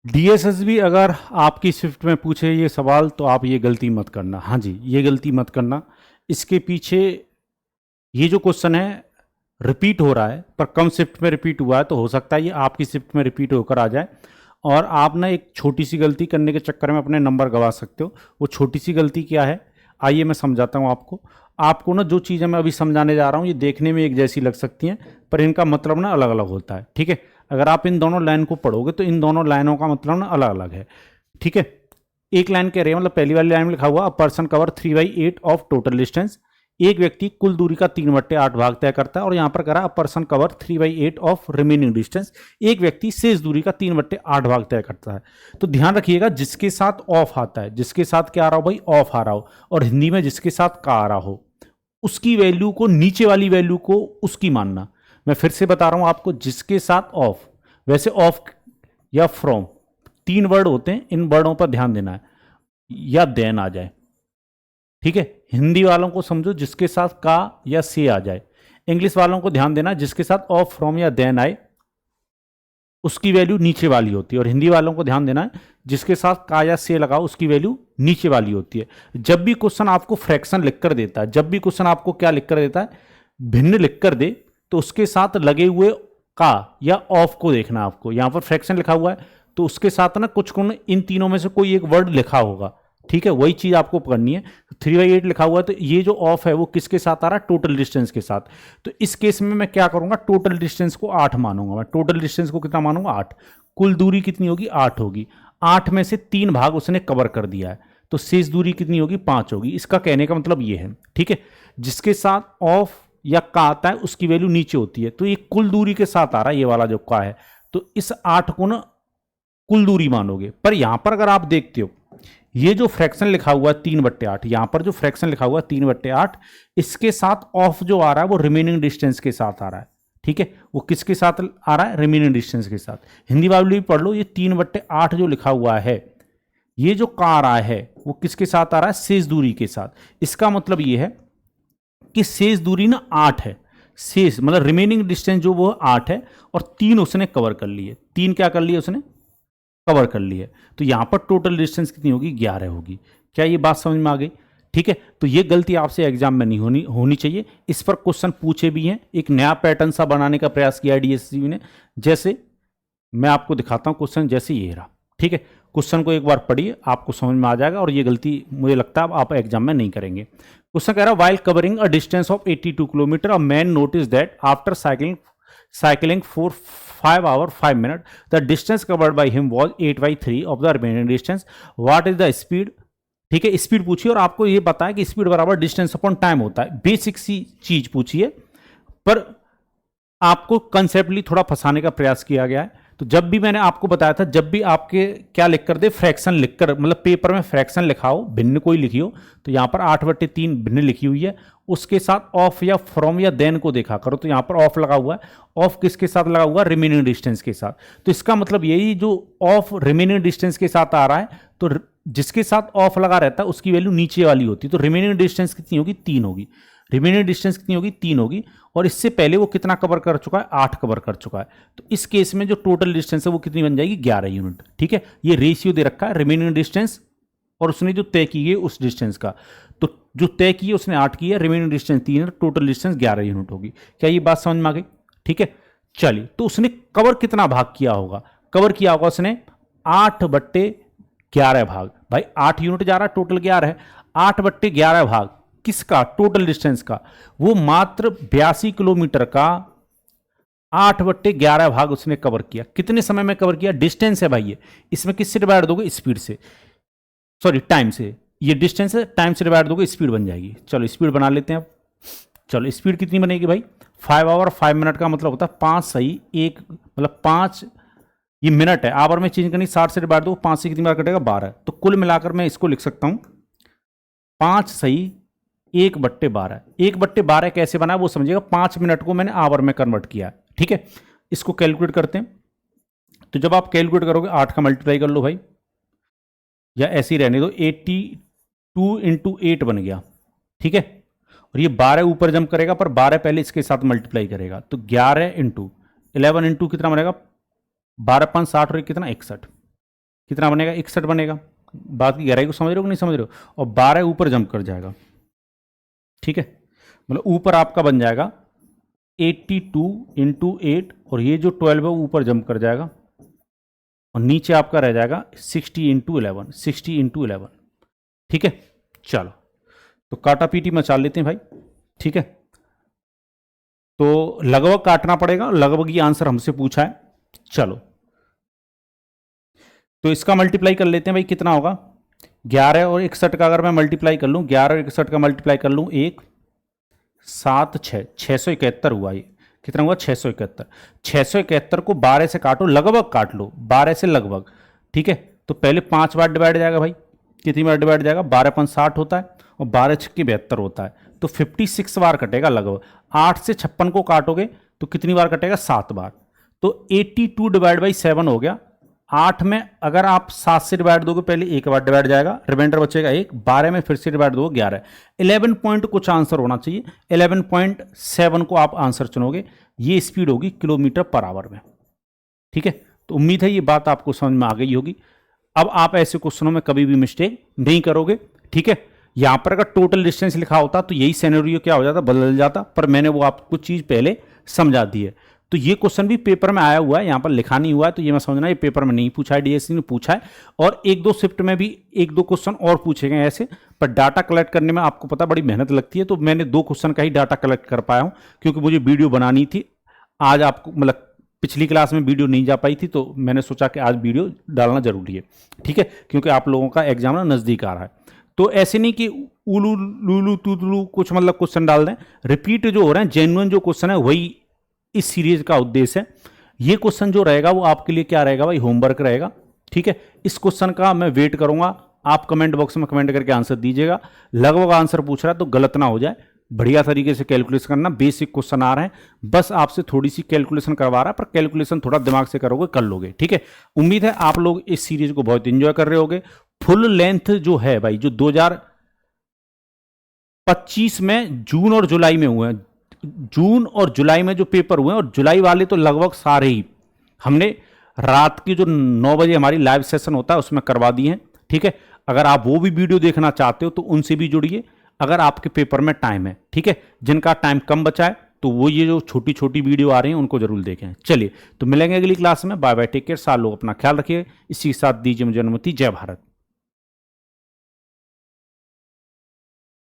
DSSB अगर आपकी shift में पूछे ये सवाल तो आप ये गलती मत करना। हाँ जी, ये गलती मत करना। इसके पीछे ये जो क्वेश्चन है रिपीट हो रहा है, पर कम शिफ्ट में रिपीट हुआ है, तो हो सकता है ये आपकी शिफ्ट में रिपीट होकर आ जाए और आप ना एक छोटी सी गलती करने के चक्कर में अपने नंबर गंवा सकते हो। वो छोटी सी गलती क्या है, आइए मैं समझाता हूँ आपको। आपको ना जो चीज़ें मैं अभी समझाने जा रहा हूँ ये देखने में एक जैसी लग सकती हैं, पर इनका मतलब ना अलग अलग होता है। ठीक है, अगर आप इन दोनों लाइन को पढ़ोगे तो इन दोनों लाइनों का मतलब ना अलग अलग है। ठीक है, एक लाइन कह रहे हैं, मतलब पहली वाली लाइन में लिखा हुआ a person cover 3/8 of total distance. एक व्यक्ति कुल दूरी का 3/8 भाग तय करता है, और यहां पर करा a person cover 3/8 of remaining distance. एक व्यक्ति शेष दूरी का 3/8 भाग तय करता है। तो ध्यान रखिएगा, जिसके साथ ऑफ आता है, जिसके साथ क्या आ रहा हो भाई, ऑफ आ रहा हो, और हिंदी में जिसके साथ का आ रहा हो, उसकी वैल्यू को, नीचे वाली वैल्यू को उसकी मानना। मैं फिर से बता रहा हूं आपको, जिसके साथ ऑफ, वैसे ऑफ या फ्रॉम तीन वर्ड होते हैं, इन वर्डों पर ध्यान देना है, या देन आ जाए। ठीक है, हिंदी वालों को समझो जिसके साथ का या से आ जाए। इंग्लिश वालों को ध्यान देना, जिसके साथ ऑफ, फ्रॉम या देन आए उसकी वैल्यू नीचे वाली होती है। और हिंदी वालों को ध्यान देना है, जिसके साथ का या से लगाओ उसकी वैल्यू नीचे वाली होती है। जब भी क्वेश्चन आपको फ्रैक्शन लिखकर देता है, जब भी क्वेश्चन आपको क्या लिखकर देता है, भिन्न लिखकर दे, तो उसके साथ लगे हुए का या ऑफ को देखना आपको। यहां पर फ्रैक्शन लिखा हुआ है तो उसके साथ ना कुछ इन तीनों में से कोई एक वर्ड लिखा होगा। ठीक है, वही चीज आपको पकड़नी है। 3/8 लिखा हुआ है तो ये जो ऑफ है वो किसके साथ आ रहा है, टोटल डिस्टेंस के साथ। तो इस केस में मैं क्या करूंगा, टोटल डिस्टेंस को 8 मानूंगा। मैं टोटल डिस्टेंस को कितना मानूंगा, 8। कुल दूरी कितनी होगी, 8 होगी। 8 में से 3 भाग उसने कवर कर दिया है, तो शेष दूरी कितनी होगी, 5 होगी। इसका कहने का मतलब ये है। ठीक है, जिसके साथ ऑफ या का आता है उसकी वैल्यू नीचे होती है, तो ये कुल दूरी के साथ आ रहा है, ये वाला जो का है, तो इस 8 को ना कुल दूरी मानोगे। पर यहां पर अगर आप देखते हो, ये जो फ्रैक्शन लिखा हुआ है 3/8, यहां पर जो फ्रैक्शन लिखा हुआ है 3/8, इसके साथ ऑफ जो आ रहा है वो रिमेनिंग डिस्टेंस के साथ आ रहा है। ठीक है, वो किसके साथ आ रहा है, रिमेनिंग डिस्टेंस के साथ। हिंदी वाली भी पढ़ लो, ये 3/8 जो लिखा हुआ है, ये जो का आ रहा है वो किसके साथ आ रहा है, शेष दूरी के साथ। इसका मतलब ये है कि शेष दूरी ना 8 है। शेष मतलब रिमेनिंग डिस्टेंस जो वो 8 है, और 3 उसने कवर कर लिए। 3 क्या कर लिए उसने, कवर कर ली है। तो यहां पर टोटल डिस्टेंस कितनी होगी, 11 होगी। क्या ये बात समझ में आ गई। ठीक है, तो ये गलती आपसे एग्जाम में नहीं होनी चाहिए। इस पर क्वेश्चन पूछे भी हैं, एक नया पैटर्न सा बनाने का प्रयास किया डीएसएसबी ने। जैसे मैं आपको दिखाता हूं क्वेश्चन, जैसे ये रहा। ठीक है, क्वेश्चन को एक बार पढ़िए, आपको समझ में आ जाएगा, और ये गलती मुझे लगता है आप एग्जाम में नहीं करेंगे। क्वेश्चन कह रहा है, while covering a distance of 82 kilometre a man notice that after cycling for 5 hours 5 minutes the distance covered by him was 8/3 of the remaining distance. What is the speed? ठीक है, speed पूछिए, और आपको ये पता है कि स्पीड बराबर डिस्टेंस अपॉन टाइम होता है। बेसिक सी चीज पूछिए, पर आपको कंसेप्टली थोड़ा फंसाने का प्रयास किया गया है। तो जब भी मैंने आपको बताया था, जब भी आपके क्या लिख कर दे, फ्रैक्शन लिखकर, मतलब पेपर में फ्रैक्शन लिखा हो, भिन्न कोई लिखी हो, तो यहां पर 8/3 भिन्न लिखी हुई है, उसके साथ ऑफ या फ्रॉम या देन को देखा करो। तो यहां पर ऑफ लगा हुआ है, ऑफ किसके साथ लगा हुआ है, रिमेनिंग डिस्टेंस के साथ। तो इसका मतलब यही, जो ऑफ रिमेनिंग डिस्टेंस के साथ आ रहा है, तो जिसके साथ ऑफ लगा रहता है उसकी वैल्यू नीचे वाली होती है। तो रिमेनिंग डिस्टेंस कितनी होगी, 3 होगी। रिमेनिंग डिस्टेंस कितनी होगी, 3 होगी। और इससे पहले वो कितना कवर कर चुका है, 8 कवर कर चुका है। तो इस केस में जो टोटल डिस्टेंस है वो कितनी बन जाएगी, 11 यूनिट। ठीक है, ये रेशियो दे रखा है, रिमेनिंग डिस्टेंस और उसने जो तय की है उस डिस्टेंस का। तो जो तय की है उसने 8 की है, रिमेनिंग डिस्टेंस 3 है, टोटल डिस्टेंस 11 यूनिट होगी। क्या ये बात समझ में आ गई। ठीक है, चलिए, तो उसने कवर कितना भाग किया होगा, कवर किया होगा उसने 8/11 भाग। भाई 8 यूनिट जा रहा है, टोटल 11 है। 8/11 भाग किसका, टोटल डिस्टेंस का, वो मात्र 82 किलोमीटर का 8/11 भाग उसने कवर किया। कितने समय में कवर किया, डिस्टेंस है भाई ये, इसमें किससे डिवाइड दोगे, स्पीड से, सॉरी टाइम से। ये डिस्टेंस है, टाइम से डिवाइड दोगे, स्पीड बन जाएगी। चलो स्पीड बना लेते हैं अब। चलो स्पीड कितनी बनेगी भाई, 5 आवर 5 मिनट का मतलब होता है 5 सही 1, मतलब 5, ये मिनट है, आवर में चेंज करनी, 60 से डिवाइड दो, 5 से कितनी बार कटेगा, 12। तो कुल मिलाकर मैं इसको लिख सकता हूं 5 सही 1/12। 1/12 कैसे बना वो समझिएगा, 5 मिनट को मैंने आवर में कन्वर्ट किया। ठीक है, इसको कैलकुलेट करते हैं। तो जब आप कैलकुलेट करोगे, 8 का मल्टीप्लाई कर लो भाई, या ऐसे ही रहने दो, 82 × 8 बन गया। ठीक है, और ये 12 ऊपर जंप करेगा, पर 12 पहले इसके साथ मल्टीप्लाई करेगा, तो 11 × 11 × कितना बनेगा, 12 × 5 = 60 और कितना 61। कितना बनेगा, 61 बनेगा। बात की गहराई को समझ रहे हो कि नहीं समझ रहे हो। और 12 ऊपर जंप कर जाएगा, ठीक है, मतलब ऊपर आपका बन जाएगा 82 इंटू 8, और ये जो 12 है वो ऊपर जंप कर जाएगा, और नीचे आपका रह जाएगा 60 इंटू 11, 60 इंटू 11, ठीक है। चलो तो काटा पीटी मचा लेते हैं भाई, ठीक है। तो लगभग काटना पड़ेगा, लगभग ये आंसर हमसे पूछा है। चलो तो इसका मल्टीप्लाई कर लेते हैं भाई, कितना होगा 11 और 61 का अगर मैं मल्टीप्लाई कर लूं, 11 और 61 का मल्टीप्लाई कर लूं, 1 7 6, 671 हुआ। ये कितना हुआ 671। 671 को 12 से काटो, लगभग काट लो 12 से लगभग, ठीक है। तो पहले 5 बार डिवाइड जाएगा भाई, कितनी बार डिवाइड जाएगा, 12 5 60 होता है, और 12 6 72 होता है, तो 56 बार कटेगा लगभग। 8 से 56 को काटोगे तो कितनी बार कटेगा, 7 बार। तो 82 डिवाइड बाई 7 हो गया। 8 में अगर आप 7 से डिवाइड दोगे, पहले एक बार डिवाइड जाएगा, रिमाइंडर बचेगा 1, 12 में फिर से डिवाइड दोगे 11। 11 पॉइंट कुछ आंसर होना चाहिए, 11.7 को आप आंसर चुनोगे। ये स्पीड होगी किलोमीटर पर आवर में, ठीक है। तो उम्मीद है ये बात आपको समझ में आ गई होगी। अब आप ऐसे क्वेश्चनों में कभी भी मिस्टेक नहीं करोगे, ठीक है। यहां पर अगर टोटल डिस्टेंस लिखा होता तो यही सिनेरियो क्या हो जाता, बदल जाता, पर मैंने वो आपको चीज पहले समझा दी है। तो ये क्वेश्चन भी पेपर में आया हुआ है, यहां पर लिखा नहीं हुआ है, तो ये मैं समझना ये पेपर में नहीं पूछा है, डीएससी ने पूछा है। और एक दो शिफ्ट में भी एक दो क्वेश्चन और पूछे गए ऐसे, पर डाटा कलेक्ट करने में आपको पता बड़ी मेहनत लगती है, तो मैंने 2 क्वेश्चन का ही डाटा कलेक्ट कर पाया हूं, क्योंकि मुझे वीडियो बनानी थी आज। आपको मतलब पिछली क्लास में वीडियो नहीं जा पाई थी, तो मैंने सोचा कि आज वीडियो डालना जरूरी है, ठीक है, क्योंकि आप लोगों का एग्जाम ना नजदीक आ रहा है। तो ऐसे नहीं कि उलू लूलू तुतलू कुछ मतलब क्वेश्चन डाल दें, रिपीट जो हो रहे हैं, जेन्युइन जो क्वेश्चन है वही इस सीरीज का उद्देश्य है। ये क्वेश्चन जो रहेगा वो आपके लिए क्या रहेगा भाई, होमवर्क रहेगा, ठीक है। इस क्वेश्चन का मैं वेट करूंगा, आप कमेंट बॉक्स में कमेंट करके आंसर दीजिएगा। लगभग आंसर पूछ रहा है तो गलत ना हो जाए, बढ़िया तरीके से कैलकुलेशन करना। बेसिक क्वेश्चन आ रहे हैं, बस आपसे थोड़ी सी कैलकुलेशन करवा रहा है, पर कैलकुलेशन थोड़ा दिमाग से करोगे कर लोगे, ठीक है। उम्मीद है आप लोग इस सीरीज को बहुत इंजॉय कर रहे होगे। फुल लेंथ जो है भाई, जो 2025 में जून और जुलाई में हुए हैं, जून और जुलाई में जो पेपर हुए हैं, और जुलाई वाले तो लगभग सारे ही हमने रात की जो 9 बजे हमारी लाइव सेशन होता है उसमें करवा दिए हैं, ठीक है। अगर आप वो भी वीडियो देखना चाहते हो तो उनसे भी जुड़िए, अगर आपके पेपर में टाइम है, ठीक है। जिनका टाइम कम बचा है तो वो ये जो छोटी छोटी वीडियो आ रही हैं उनको जरूर देखें। चलिए तो मिलेंगे अगली क्लास में, बाय बाय, टेक केयर, साल लोग अपना ख्याल रखिए। इसी के साथ दीजिए मुझे अनुमति, जय भारत।